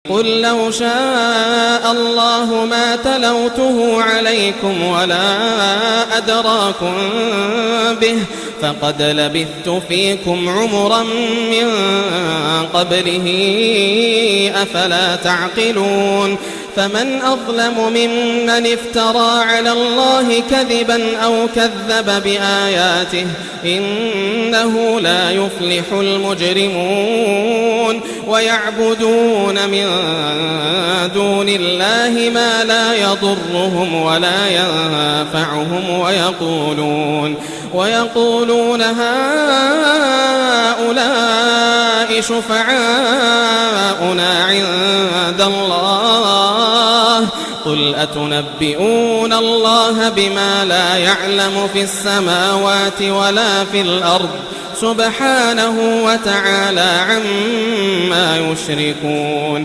قل لو شاء الله ما تلوته عليكم ولا أدراكم به فقد لبثت فيكم عمرا من قبله أفلا تعقلون فمن أظلم ممن افترى على الله كذبا أو كذب بآياته إنه لا يفلح المجرمون ويعبدون من دون الله ما لا يضرهم ولا ينفعهم ويقولون هؤلاء شفعاؤنا عند الله قل أتنبئون الله بما لا يعلم في السماوات ولا في الأرض سبحانه وتعالى عما يشركون